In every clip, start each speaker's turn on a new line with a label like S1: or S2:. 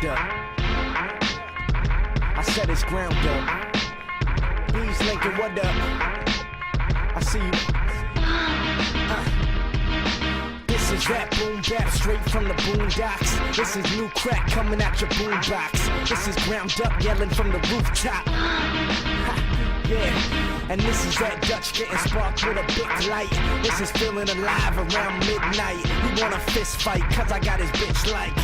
S1: up. I said it's ground up. Bees Lincoln, what up? I see you. This is that boom bap straight from the boondocks. This is new crack coming out your boombox. This is ground up yelling from the rooftop. Yeah, and this is that Dutch getting sparked with a big light. This is feeling alive around midnight. We want a fist fight, cause I got his bitch like.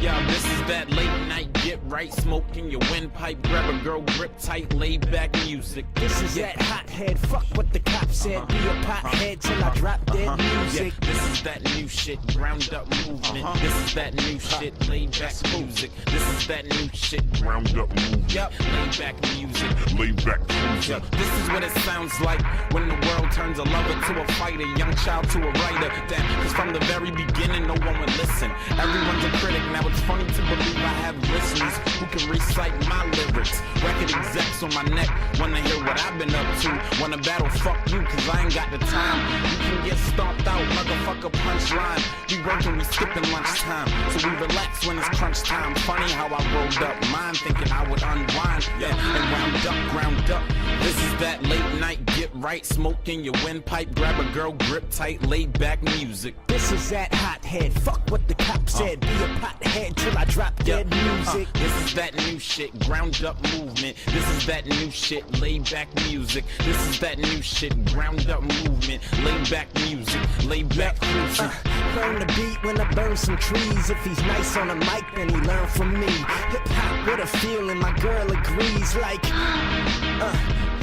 S2: Yeah, this is that late night get right, smoking your windpipe, grab a girl grip tight, laid back music.
S1: This is that hothead, fuck what the cop said. Be a pothead till I drop dead music.
S2: Yeah, this is that new shit, ground up movement. This is that new shit, laid back music. This is that new shit,
S3: Ground up movement.
S2: yep, laid back music.
S3: Laid back music.
S2: Yo, this is what it sounds like when the world turns a lover to a fighter, young child to a writer. Damn, cause from the very beginning, no one would listen. Everyone's a critic, now it's funny to believe I have listeners who can recite my lyrics. Record execs on my neck wanna hear what I've been up to. Wanna battle, fuck you, cause I ain't got the time. You can get stomped out, motherfucker, punchline. We working, we skipping lunchtime, so we relax when it's crunch time. Funny how I rolled up mine, thinking I would unwind. Yeah, and wound up, ground up. This is that late night get right, smoking your windpipe, grab a girl grip tight, laid back music.
S1: This is that hothead, fuck what the cop said. Be a pothead till I drop dead music.
S2: This is that new shit, ground up movement. This is that new shit, laid back music. This is that new shit, ground up movement, laid back music, laid back music.
S1: Learn the beat when I burn some trees. If he's nice on the mic, then he learn from me. Hip hop with a feeling, my girl agrees. Like,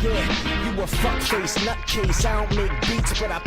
S1: yeah, you a fuckface nutcase. I don't make beats, but I